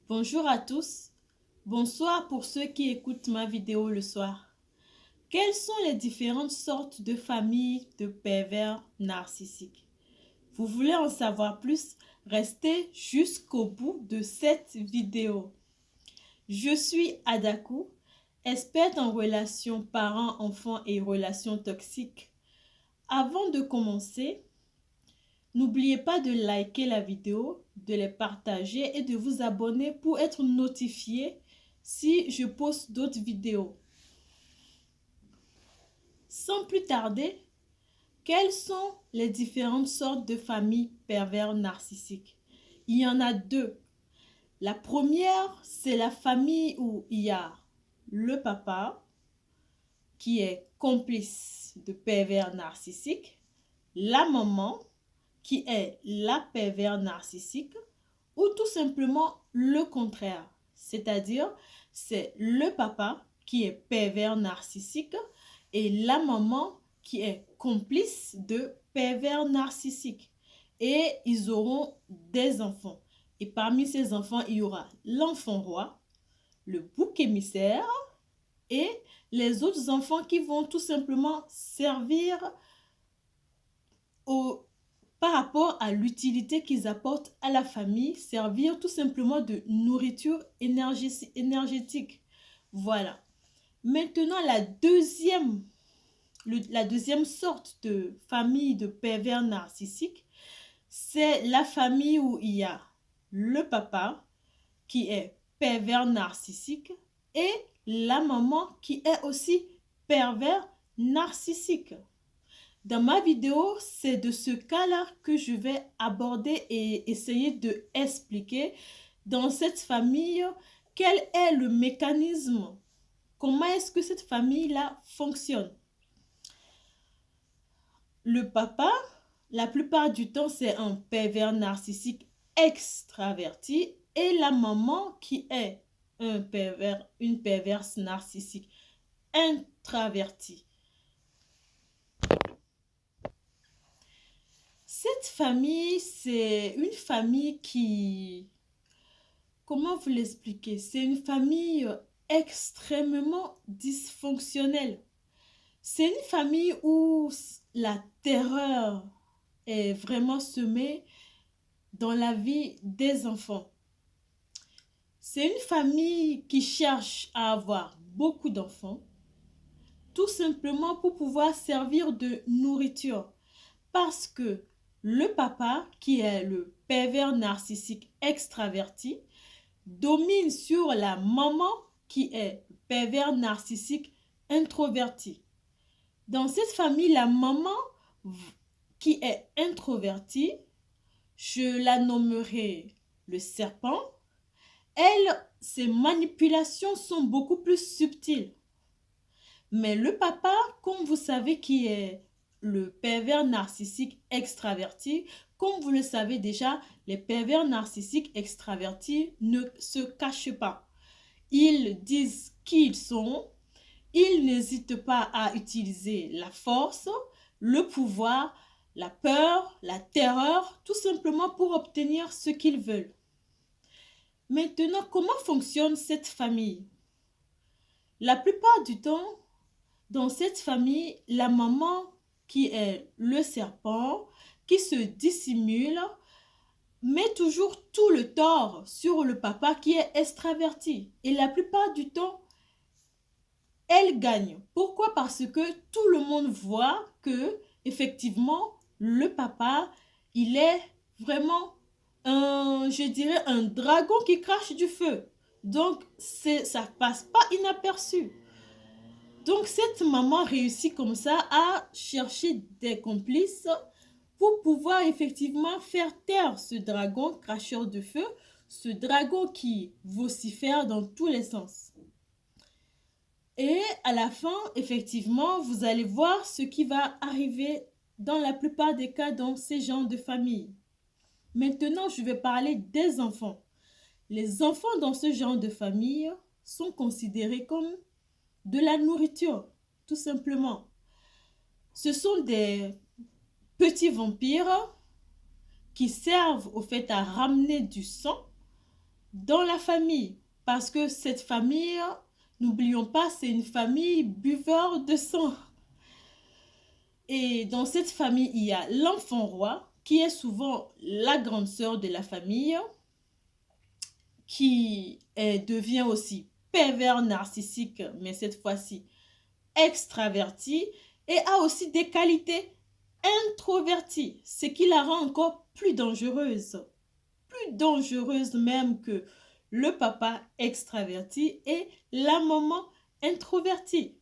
Bonjour à tous, bonsoir pour ceux qui écoutent ma vidéo le soir. Quelles sont les différentes sortes de familles de pervers narcissiques? Vous voulez en savoir plus? Restez jusqu'au bout de cette vidéo. Je suis Adakou, experte en relations parents-enfants et relations toxiques. Avant de commencer, n'oubliez pas de liker la vidéo, de les partager et de vous abonner pour être notifié si je poste d'autres vidéos. Sans plus tarder, quelles sont les différentes sortes de familles pervers narcissiques? Il y en a deux. La première, c'est la famille où il y a le papa qui est complice de pervers narcissiques, la maman qui est la pervers narcissique ou tout simplement le contraire. C'est-à-dire, c'est le papa qui est pervers narcissique et la maman qui est complice de pervers narcissique. Et ils auront des enfants. Et parmi ces enfants, il y aura l'enfant roi, le bouc émissaire et les autres enfants qui vont tout simplement servir au par rapport à l'utilité qu'ils apportent à la famille, servir tout simplement de nourriture énergétique. Voilà. Maintenant, la deuxième sorte de famille de pervers narcissiques, c'est la famille où il y a le papa qui est pervers narcissique et la maman qui est aussi pervers narcissique. Dans ma vidéo, c'est de ce cas-là que je vais aborder et essayer de expliquer dans cette famille quel est le mécanisme, comment est-ce que cette famille-là fonctionne. Le papa, la plupart du temps, c'est un pervers narcissique extraverti et la maman qui est une perverse narcissique introvertie. Cette famille, c'est une famille qui, comment vous l'expliquer? C'est une famille extrêmement dysfonctionnelle. C'est une famille où la terreur est vraiment semée dans la vie des enfants. C'est une famille qui cherche à avoir beaucoup d'enfants, tout simplement pour pouvoir servir de nourriture. Parce que le papa, qui est le pervers narcissique extraverti, domine sur la maman qui est pervers narcissique introverti. Dans cette famille, la maman qui est introvertie, je la nommerai le serpent. Elle, ses manipulations sont beaucoup plus subtiles. Mais le papa, comme vous savez, qui est le pervers narcissique extraverti, comme vous le savez déjà, les pervers narcissiques extravertis ne se cachent pas. Ils disent qui ils sont, ils n'hésitent pas à utiliser la force, le pouvoir, la peur, la terreur, tout simplement pour obtenir ce qu'ils veulent. Maintenant, comment fonctionne cette famille? La plupart du temps, dans cette famille, la maman qui est le serpent, qui se dissimule, met toujours tout le tort sur le papa qui est extraverti. Et la plupart du temps, elle gagne. Pourquoi? Parce que tout le monde voit que, effectivement, le papa, il est vraiment je dirais, un dragon qui crache du feu. Donc, ça passe pas inaperçu. Donc, cette maman réussit comme ça à chercher des complices pour pouvoir effectivement faire taire ce dragon cracheur de feu, ce dragon qui vocifère dans tous les sens. Et à la fin, effectivement, vous allez voir ce qui va arriver dans la plupart des cas dans ces genres de famille. Maintenant, je vais parler des enfants. Les enfants dans ce genre de famille sont considérés comme de la nourriture, tout simplement. Ce sont des petits vampires qui servent au fait à ramener du sang dans la famille. Parce que cette famille, n'oublions pas, c'est une famille buveur de sang. Et dans cette famille, il y a l'enfant roi, qui est souvent la grande sœur de la famille, devient aussi pervers narcissique, mais cette fois-ci extraverti, et a aussi des qualités introverties, ce qui la rend encore plus dangereuse même que le papa extraverti et la maman introvertie.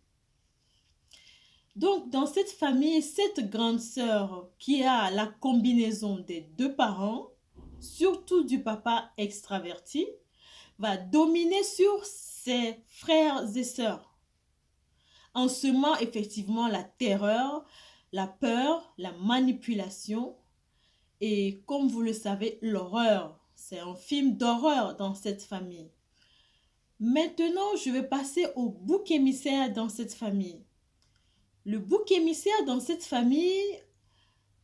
Donc, dans cette famille, cette grande sœur qui a la combinaison des deux parents, surtout du papa extraverti, va dominer sur ses frères et sœurs, en semant effectivement la terreur, la peur, la manipulation et, comme vous le savez, l'horreur. C'est un film d'horreur dans cette famille. Maintenant, je vais passer au bouc émissaire dans cette famille. Le bouc émissaire dans cette famille,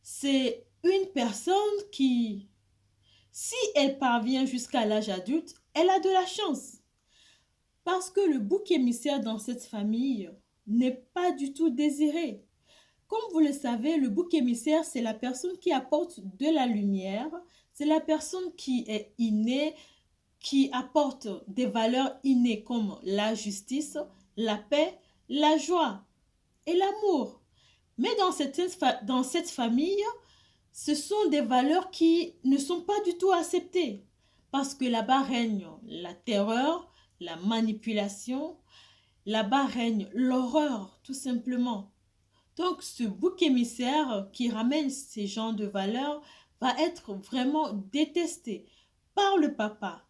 c'est une personne qui, si elle parvient jusqu'à l'âge adulte, elle a de la chance. Parce que le bouc émissaire dans cette famille n'est pas du tout désiré. Comme vous le savez, le bouc émissaire, c'est la personne qui apporte de la lumière, c'est la personne qui est innée, qui apporte des valeurs innées comme la justice, la paix, la joie et l'amour. Mais dans cette famille, ce sont des valeurs qui ne sont pas du tout acceptées parce que là-bas règne la terreur, la manipulation, là-bas règne l'horreur, tout simplement. Donc, ce bouc émissaire qui ramène ces genres de valeurs va être vraiment détesté par le papa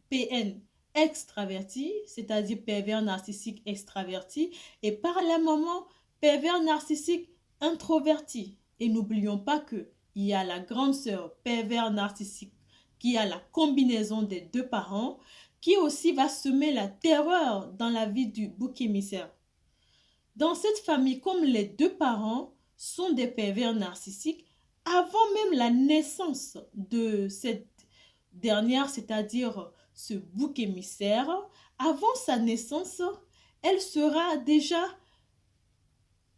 PN extraverti, c'est-à-dire pervers narcissique extraverti, et par la maman pervers narcissique introverti. Et n'oublions pas que il y a la grande sœur pervers narcissique qui a la combinaison des deux parents, qui aussi va semer la terreur dans la vie du bouc émissaire. Dans cette famille, comme les deux parents sont des pervers narcissiques, avant même la naissance de cette dernière, c'est-à-dire ce bouc émissaire, avant sa naissance, elle sera déjà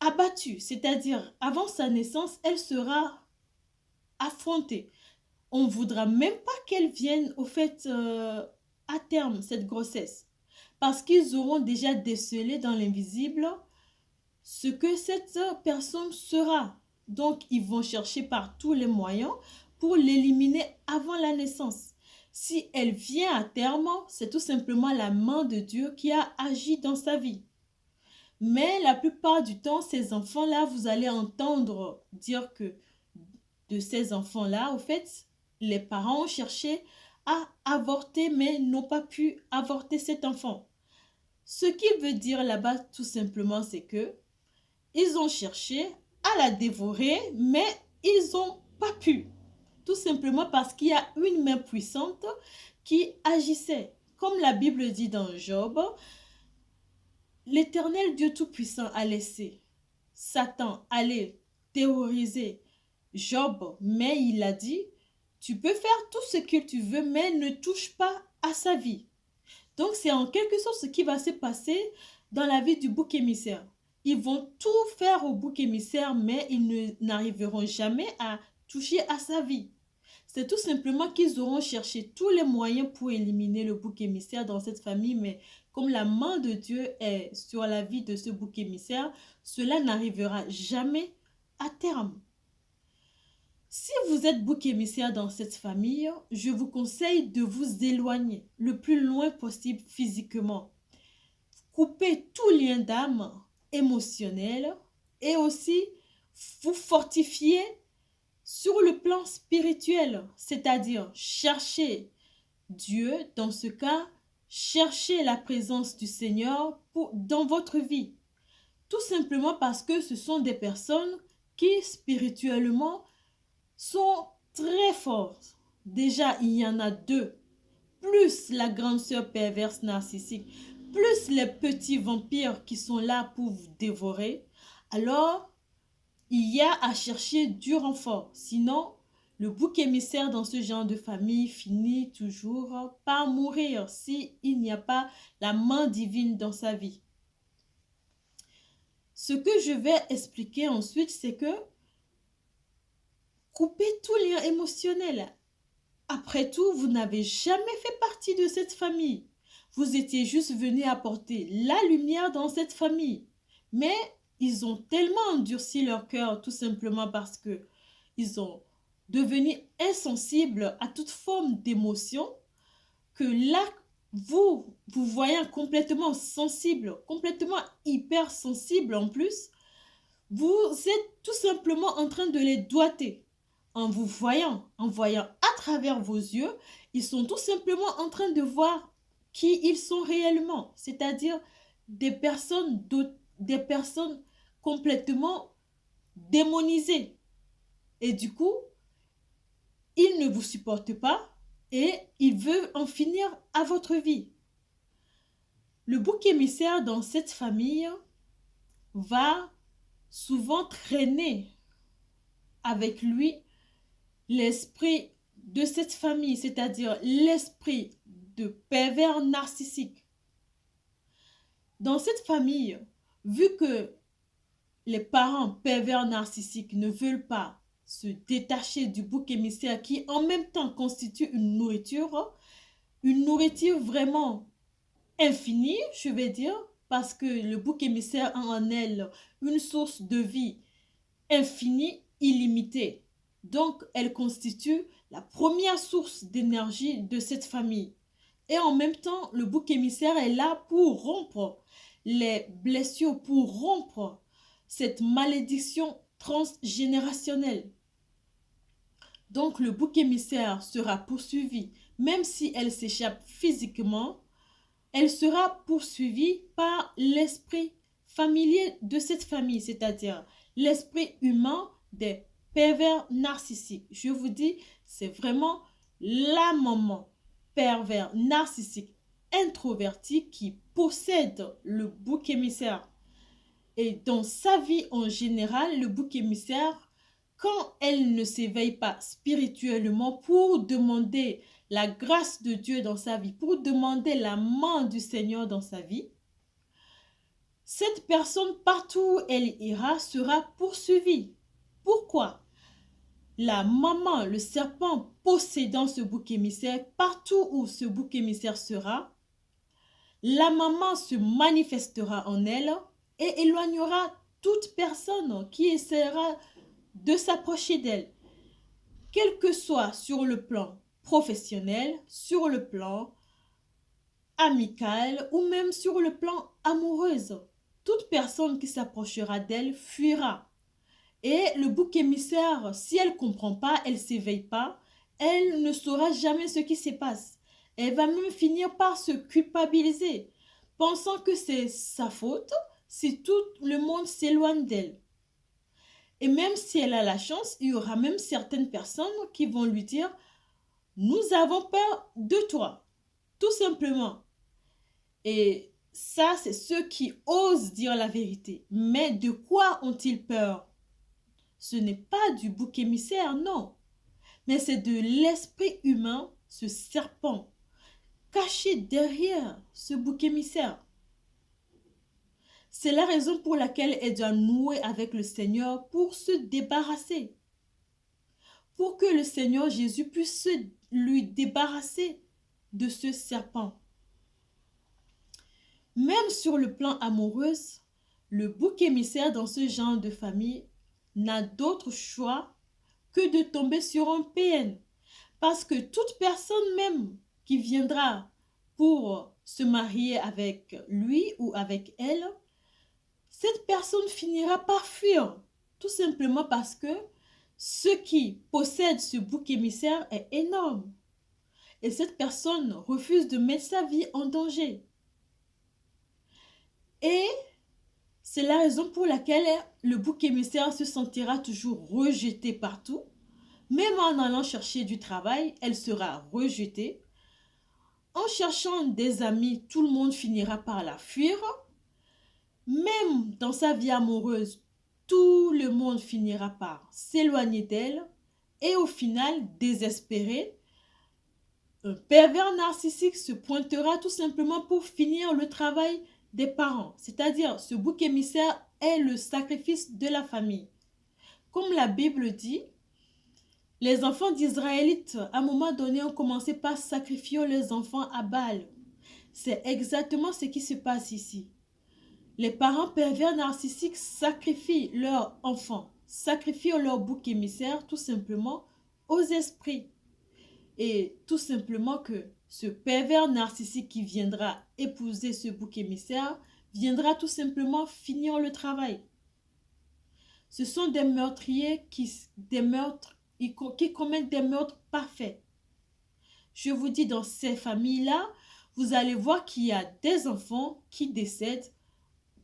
abattue, c'est-à-dire avant sa naissance, elle sera affrontée. On ne voudra même pas qu'elle vienne au fait à terme, cette grossesse, parce qu'ils auront déjà décelé dans l'invisible ce que cette personne sera. Donc, ils vont chercher par tous les moyens pour l'éliminer avant la naissance. Si elle vient à terme, c'est tout simplement la main de Dieu qui a agi dans sa vie. Mais la plupart du temps, ces enfants-là, vous allez entendre dire que de ces enfants-là, au fait, les parents ont cherché à avorter, mais n'ont pas pu avorter cet enfant. Ce qu'il veut dire là-bas, tout simplement, c'est que ils ont cherché à la dévorer, mais ils n'ont pas pu. Tout simplement parce qu'il y a une main puissante qui agissait. Comme la Bible dit dans Job, l'Éternel Dieu Tout-Puissant a laissé Satan aller terroriser Job, mais il a dit, tu peux faire tout ce que tu veux, mais ne touche pas à sa vie. Donc c'est en quelque sorte ce qui va se passer dans la vie du bouc émissaire. Ils vont tout faire au bouc émissaire, mais ils n'arriveront jamais à toucher à sa vie. C'est tout simplement qu'ils auront cherché tous les moyens pour éliminer le bouc émissaire dans cette famille, mais comme la main de Dieu est sur la vie de ce bouc émissaire, cela n'arrivera jamais à terme. Si vous êtes bouc émissaire dans cette famille, je vous conseille de vous éloigner le plus loin possible physiquement. Coupez tout lien d'âme émotionnel et aussi vous fortifier sur le plan spirituel, c'est-à-dire chercher Dieu, dans ce cas, cherchez la présence du Seigneur dans votre vie. Tout simplement parce que ce sont des personnes qui spirituellement sont très fortes. Déjà, il y en a deux, plus la grande sœur perverse narcissique, plus les petits vampires qui sont là pour vous dévorer. Alors, il y a à chercher du renfort. Sinon, Le bouc émissaire dans ce genre de famille finit toujours par mourir s'il n'y a pas la main divine dans sa vie. Ce que je vais expliquer ensuite, c'est que coupez tout lien émotionnel. Après tout, vous n'avez jamais fait partie de cette famille. Vous étiez juste venu apporter la lumière dans cette famille. Mais ils ont tellement endurci leur cœur tout simplement parce que ils ont devenu insensibles à toute forme d'émotion que là, vous voyant complètement sensible, complètement hypersensible en plus, vous êtes tout simplement en train de les doigter. En vous voyant, en voyant à travers vos yeux, ils sont tout simplement en train de voir qui ils sont réellement, c'est-à-dire des personnes complètement démonisées. Et du coup, ils ne vous supportent pas et ils veulent en finir à votre vie. Le bouc émissaire dans cette famille va souvent traîner avec lui l'esprit de cette famille, c'est-à-dire l'esprit de pervers narcissique. Dans cette famille, vu que les parents pervers narcissiques ne veulent pas se détacher du bouc émissaire qui en même temps constitue une nourriture vraiment infinie, je vais dire, parce que le bouc émissaire a en elle une source de vie infinie, illimitée. Donc, elle constitue la première source d'énergie de cette famille. Et en même temps, le bouc émissaire est là pour rompre les blessures, pour rompre cette malédiction transgénérationnelle. Donc, le bouc émissaire sera poursuivi, même si elle s'échappe physiquement, elle sera poursuivie par l'esprit familier de cette famille, c'est-à-dire l'esprit humain des pervers narcissiques. Je vous dis, c'est vraiment la maman pervers narcissique introvertie qui possède le bouc émissaire. Et dans sa vie en général, le bouc émissaire, quand elle ne s'éveille pas spirituellement pour demander la grâce de Dieu dans sa vie, pour demander la main du Seigneur dans sa vie, cette personne, partout où elle ira, sera poursuivie. Pourquoi? La maman, le serpent possédant ce bouc émissaire, partout où ce bouc émissaire sera, la maman se manifestera en elle et éloignera toute personne qui essaiera de s'approcher d'elle, quel que soit sur le plan professionnel, sur le plan amical ou même sur le plan amoureux. Toute personne qui s'approchera d'elle fuira. Et le bouc émissaire, si elle ne comprend pas, elle ne s'éveille pas, elle ne saura jamais ce qui se passe. Elle va même finir par se culpabiliser, pensant que c'est sa faute si tout le monde s'éloigne d'elle. Et même si elle a la chance, il y aura même certaines personnes qui vont lui dire « Nous avons peur de toi », tout simplement. Et ça, c'est ceux qui osent dire la vérité. Mais de quoi ont-ils peur? Ce n'est pas du bouc émissaire, non. Mais c'est de l'esprit humain, ce serpent, caché derrière ce bouc émissaire. C'est la raison pour laquelle elle doit nouer avec le Seigneur pour se débarrasser. Pour que le Seigneur Jésus puisse lui débarrasser de ce serpent. Même sur le plan amoureux, le bouc émissaire dans ce genre de famille n'a d'autre choix que de tomber sur un PN. Parce que toute personne même qui viendra pour se marier avec lui ou avec elle, cette personne finira par fuir. Tout simplement parce que ce qui possède ce bouc émissaire est énorme. Et cette personne refuse de mettre sa vie en danger. Et c'est la raison pour laquelle le bouc émissaire se sentira toujours rejeté partout. Même en allant chercher du travail, elle sera rejetée. En cherchant des amis, tout le monde finira par la fuir. Même dans sa vie amoureuse, tout le monde finira par s'éloigner d'elle. Et au final, désespéré, un pervers narcissique se pointera tout simplement pour finir le travail des parents. C'est-à-dire, ce bouc émissaire est le sacrifice de la famille. Comme la Bible dit, les enfants d'Israélites, à un moment donné, ont commencé par sacrifier les enfants à Baal. C'est exactement ce qui se passe ici. Les parents pervers narcissiques sacrifient leurs enfants, sacrifient leur bouc émissaire tout simplement aux esprits. Et tout simplement que ce pervers narcissique qui viendra épouser ce bouc émissaire viendra tout simplement finir le travail. Ce sont des meurtriers qui commettent des meurtres parfaits. Je vous dis, dans ces familles-là, vous allez voir qu'il y a des enfants qui décèdent.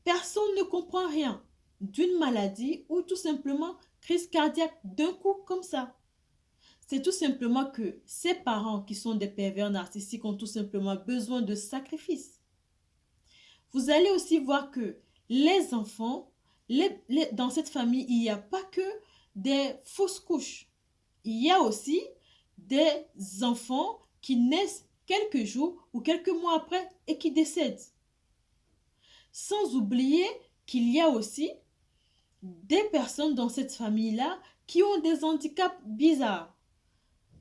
Personne ne comprend rien d'une maladie ou tout simplement crise cardiaque d'un coup comme ça. C'est tout simplement que ces parents qui sont des pervers narcissiques ont tout simplement besoin de sacrifices. Vous allez aussi voir que les enfants, dans cette famille, il n'y a pas que des fausses couches. Il y a aussi des enfants qui naissent quelques jours ou quelques mois après et qui décèdent. Sans oublier qu'il y a aussi des personnes dans cette famille-là qui ont des handicaps bizarres.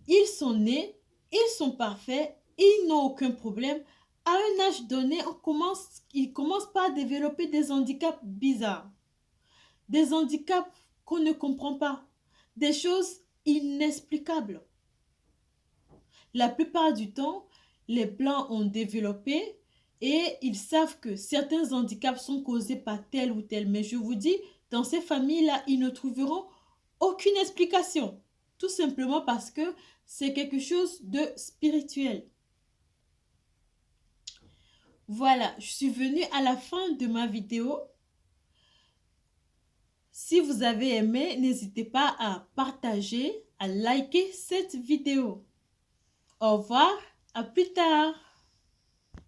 Ils sont nés, ils sont parfaits, ils n'ont aucun problème. À un âge donné, ils commencent par développer des handicaps bizarres. Des handicaps qu'on ne comprend pas. Des choses inexplicables. La plupart du temps, les Blancs ont développé et ils savent que certains handicaps sont causés par tel ou tel. Mais je vous dis, dans ces familles-là, ils ne trouveront aucune explication. Tout simplement parce que c'est quelque chose de spirituel. Voilà, je suis venue à la fin de ma vidéo. Si vous avez aimé, n'hésitez pas à partager, à liker cette vidéo. Au revoir, à plus tard.